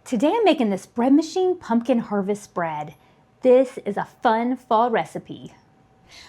Today I'm making this bread machine pumpkin harvest bread. This is a fun fall recipe.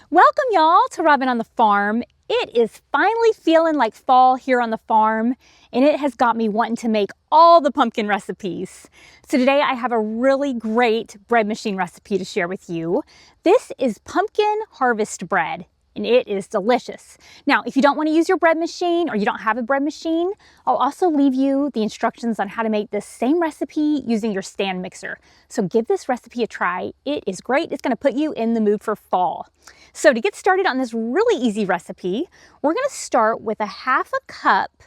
Welcome y'all to Robin on the Farm. It is finally feeling like fall here on the farm, and it has got me wanting to make all the pumpkin recipes. So today I have a really great bread machine recipe to share with you. This is pumpkin harvest bread, and it is delicious. Now, if you don't want to use your bread machine or you don't have a bread machine, I'll also leave you the instructions on how to make this same recipe using your stand mixer. So give this recipe a try. It is great. It's going to put you in the mood for fall. So to get started on this really easy recipe, we're going to start with a half a cup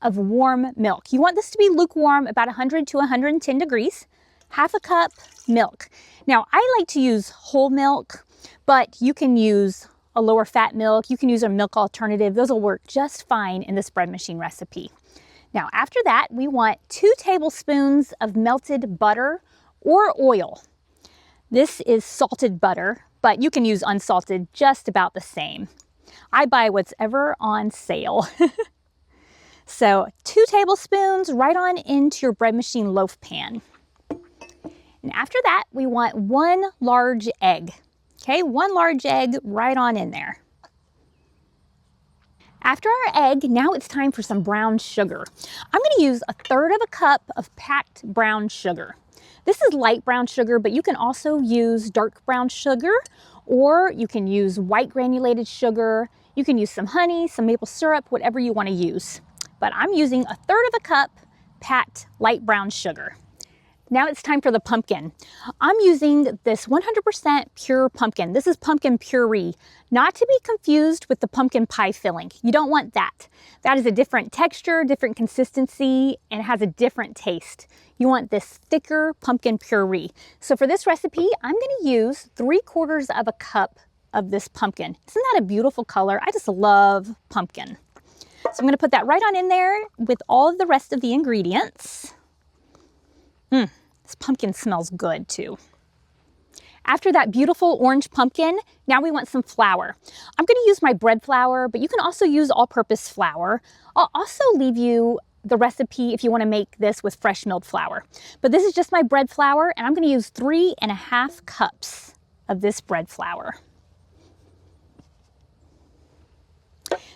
of warm milk. You want this to be lukewarm, about 100 to 110 degrees. Half a cup milk. Now, I like to use whole milk, but you can use a lower fat milk. You can use a milk alternative. Those will work just fine in this bread machine recipe. Now, after that, we want 2 tablespoons of melted butter or oil. This is salted butter, but you can use unsalted, just about the same. I buy what's ever on sale. So 2 tablespoons right on into your bread machine loaf pan. And after that, we want 1 large egg. Okay, 1 large egg right on in there. After our egg, now it's time for some brown sugar. I'm going to use 1/3 of a cup of packed brown sugar. This is light brown sugar, but you can also use dark brown sugar, or you can use white granulated sugar. You can use some honey, some maple syrup, whatever you want to use. But I'm using 1/3 of a cup packed light brown sugar. Now it's time for the pumpkin. I'm using this 100% pure pumpkin. This is pumpkin puree, not to be confused with the pumpkin pie filling. You don't want that. That is a different texture, different consistency, and it has a different taste. You want this thicker pumpkin puree. So for this recipe, I'm gonna use 3/4 of a cup of this pumpkin. Isn't that a beautiful color? I just love pumpkin. So I'm gonna put that right on in there with all of the rest of the ingredients. This pumpkin smells good too. After that beautiful orange pumpkin, now we want some flour. I'm going to use my bread flour, but you can also use all-purpose flour. I'll also leave you the recipe if you want to make this with fresh milled flour. But this is just my bread flour, and I'm going to use 3½ cups of this bread flour.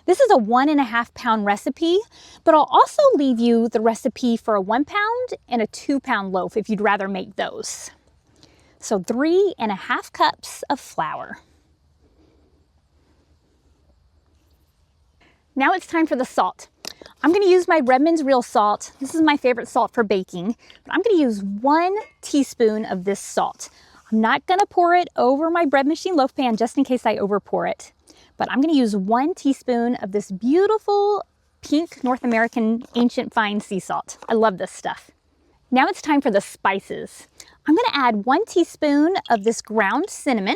This is a 1½ pound recipe, but I'll also leave you the recipe for a 1 pound and a 2 pound loaf if you'd rather make those. So 3½ cups of flour. Now it's time for the salt. I'm going to use my Redmond's real salt. This is my favorite salt for baking, but I'm going to use 1 teaspoon of this salt. I'm not going to pour it over my bread machine loaf pan just in case I over pour it. But I'm going to use 1 teaspoon of this beautiful pink North American ancient fine sea salt. I love this stuff. Now it's time for the spices. I'm going to add 1 teaspoon of this ground cinnamon.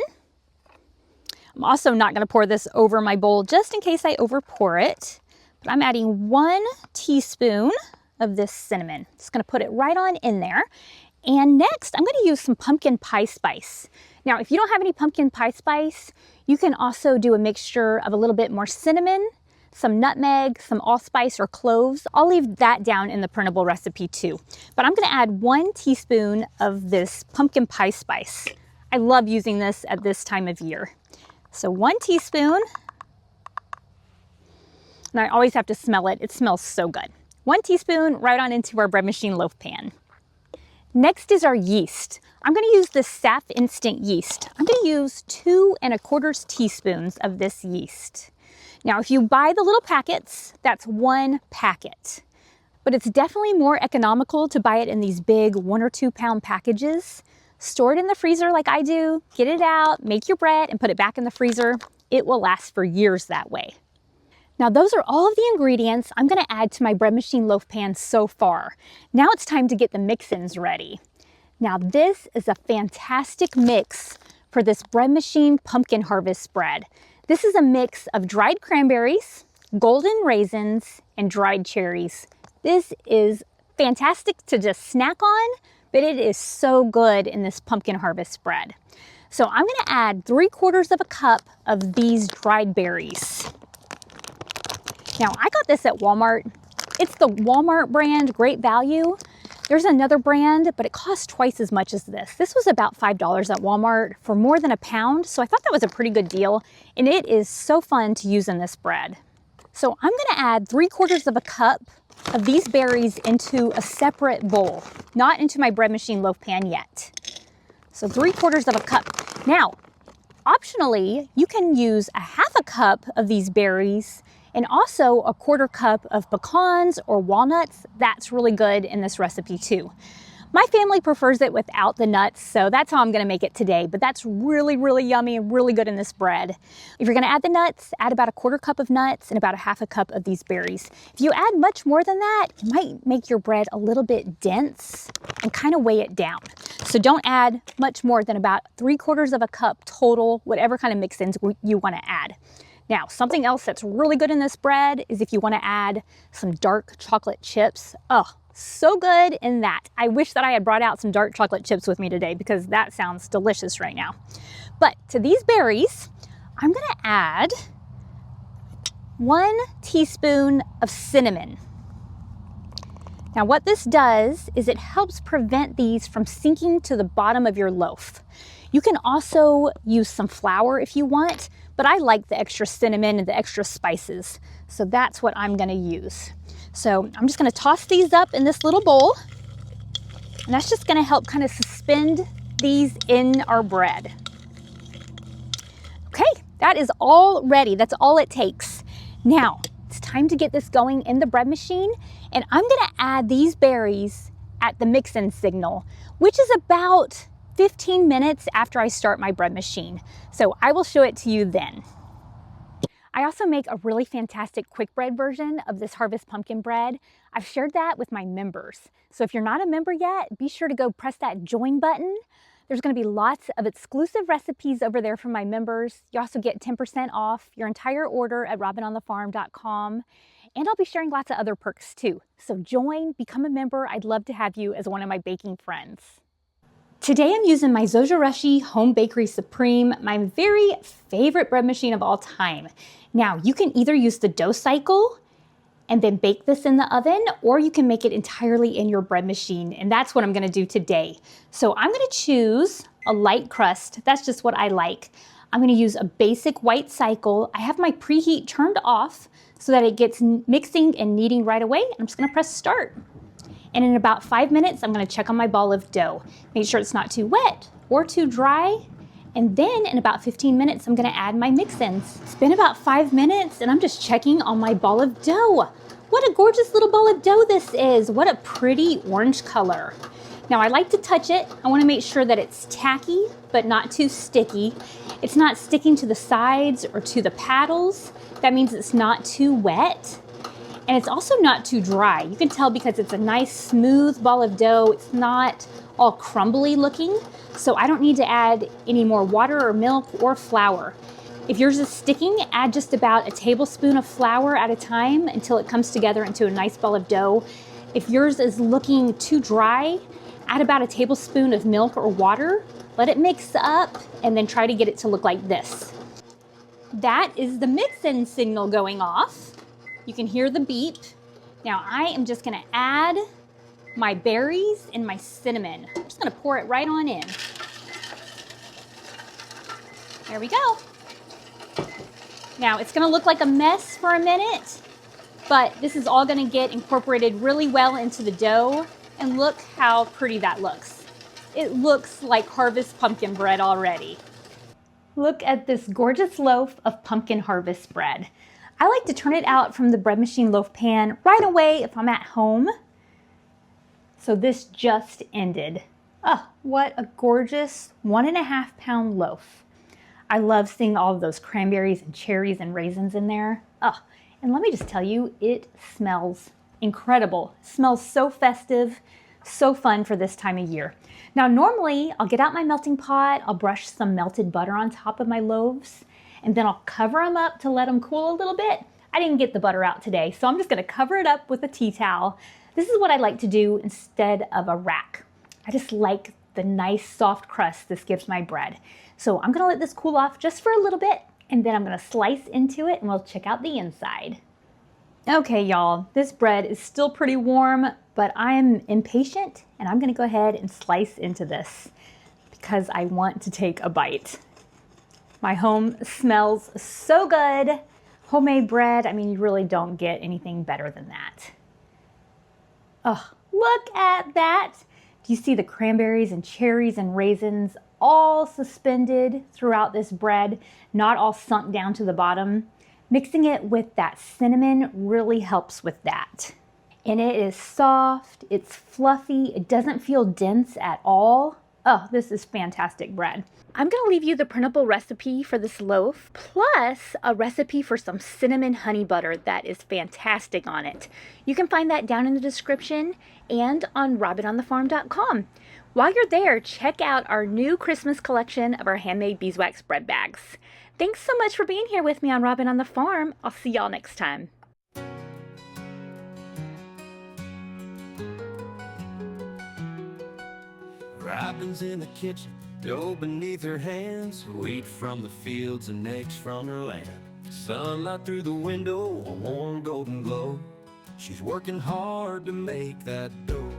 I'm also not going to pour this over my bowl just in case I over pour it. But I'm adding 1 teaspoon of this cinnamon. Just going to put it right on in there. And next, I'm going to use some pumpkin pie spice. Now, if you don't have any pumpkin pie spice, you can also do a mixture of a little bit more cinnamon, some nutmeg, some allspice or cloves. I'll leave that down in the printable recipe too. But I'm going to add 1 teaspoon of this pumpkin pie spice. I love using this at this time of year. So 1 teaspoon. And I always have to smell it. It smells so good. 1 teaspoon right on into our bread machine loaf pan. Next is our yeast. I'm going to use this Saf Instant yeast. I'm going to use 2¼ teaspoons of this yeast. Now, if you buy the little packets, that's 1 packet. But it's definitely more economical to buy it in these big 1 or 2 pound packages. Store it in the freezer like I do, get it out, make your bread, and put it back in the freezer. It will last for years that way. Now those are all of the ingredients I'm going to add to my bread machine loaf pan so far. Now it's time to get the mix-ins ready. Now this is a fantastic mix for this bread machine pumpkin harvest bread. This is a mix of dried cranberries, golden raisins, and dried cherries. This is fantastic to just snack on, but it is so good in this pumpkin harvest bread. So I'm going to add 3/4 of a cup of these dried berries. Now, I got this at Walmart. It's the Walmart brand, great value. There's another brand, but it costs twice as much as this. This was about $5 at Walmart for more than a pound, so I thought that was a pretty good deal, and it is so fun to use in this bread. So I'm gonna add 3/4 of a cup of these berries into a separate bowl, not into my bread machine loaf pan yet. So 3/4 of a cup. Now, optionally, you can use a 1/2 cup of these berries and also a 1/4 cup of pecans or walnuts. That's really good in this recipe too. My family prefers it without the nuts, so that's how I'm gonna make it today, but that's really, really yummy and really good in this bread. If you're gonna add the nuts, add about a 1/4 cup of nuts and about a 1/2 cup of these berries. If you add much more than that, it might make your bread a little bit dense and kind of weigh it down. So don't add much more than about 3/4 of a cup total, whatever kind of mix-ins you wanna add. Now, something else that's really good in this bread is if you wanna add some dark chocolate chips. Oh, so good in that. I wish that I had brought out some dark chocolate chips with me today because that sounds delicious right now. But to these berries, I'm gonna add 1 teaspoon of cinnamon. Now what this does is it helps prevent these from sinking to the bottom of your loaf. You can also use some flour if you want, but I like the extra cinnamon and the extra spices. So that's what I'm gonna use. So I'm just gonna toss these up in this little bowl, and that's just gonna help kind of suspend these in our bread. Okay, that is all ready. That's all it takes. Now, it's time to get this going in the bread machine, and I'm gonna add these berries at the mix-in signal, which is about 15 minutes after I start my bread machine. So I will show it to you then. I also make a really fantastic quick bread version of this Harvest pumpkin bread. I've shared that with my members. So if you're not a member yet, be sure to go press that join button. There's gonna be lots of exclusive recipes over there for my members. You also get 10% off your entire order at robinonthefarm.com. And I'll be sharing lots of other perks too. So join, become a member. I'd love to have you as one of my baking friends. Today I'm using my Zojirushi Home Bakery Supreme, my very favorite bread machine of all time. Now, you can either use the dough cycle and then bake this in the oven, or you can make it entirely in your bread machine, and that's what I'm gonna do today. So I'm gonna choose a light crust. That's just what I like. I'm gonna use a basic white cycle. I have my preheat turned off so that it gets mixing and kneading right away. I'm just gonna press start. And in about 5 minutes, I'm gonna check on my ball of dough. Make sure it's not too wet or too dry. And then in about 15 minutes, I'm gonna add my mix-ins. It's been about 5 minutes and I'm just checking on my ball of dough. What a gorgeous little ball of dough this is. What a pretty orange color. Now I like to touch it. I wanna make sure that it's tacky, but not too sticky. It's not sticking to the sides or to the paddles. That means it's not too wet. And it's also not too dry. You can tell because it's a nice smooth ball of dough. It's not all crumbly looking. So I don't need to add any more water or milk or flour. If yours is sticking, add just about a tablespoon of flour at a time until it comes together into a nice ball of dough. If yours is looking too dry, add about a tablespoon of milk or water. Let it mix up and then try to get it to look like this. That is the mix-in signal going off. You can hear the beep. Now I am just gonna add my berries and my cinnamon. I'm just gonna pour it right on in. There we go. Now it's gonna look like a mess for a minute, but this is all gonna get incorporated really well into the dough, and look how pretty that looks. It looks like Harvest pumpkin bread already. Look at this gorgeous loaf of pumpkin harvest bread. I like to turn it out from the bread machine loaf pan right away if I'm at home. So this just ended. Oh, what a gorgeous 1.5 pound loaf. I love seeing all of those cranberries and cherries and raisins in there. Oh, and let me just tell you, it smells incredible. It smells so festive, so fun for this time of year. Now, normally I'll get out my melting pot, I'll brush some melted butter on top of my loaves, and then I'll cover them up to let them cool a little bit. I didn't get the butter out today, so I'm just gonna cover it up with a tea towel. This is what I like to do instead of a rack. I just like the nice soft crust this gives my bread. So I'm gonna let this cool off just for a little bit, and then I'm gonna slice into it and we'll check out the inside. Okay, y'all, this bread is still pretty warm, but I am impatient and I'm gonna go ahead and slice into this because I want to take a bite. My home smells so good. Homemade bread, I mean, you really don't get anything better than that. Oh, look at that. Do you see the cranberries and cherries and raisins all suspended throughout this bread, not all sunk down to the bottom? Mixing it with that cinnamon really helps with that. And it is soft, it's fluffy, it doesn't feel dense at all. Oh, this is fantastic bread. I'm gonna leave you the printable recipe for this loaf, plus a recipe for some cinnamon honey butter that is fantastic on it. You can find that down in the description and on robinonthefarm.com. While you're there, check out our new Christmas collection of our handmade beeswax bread bags. Thanks so much for being here with me on Robin on the Farm. I'll see y'all next time. Robin's in the kitchen, dough beneath her hands, wheat from the fields and eggs from her land. Sunlight through the window, a warm golden glow. She's working hard to make that dough.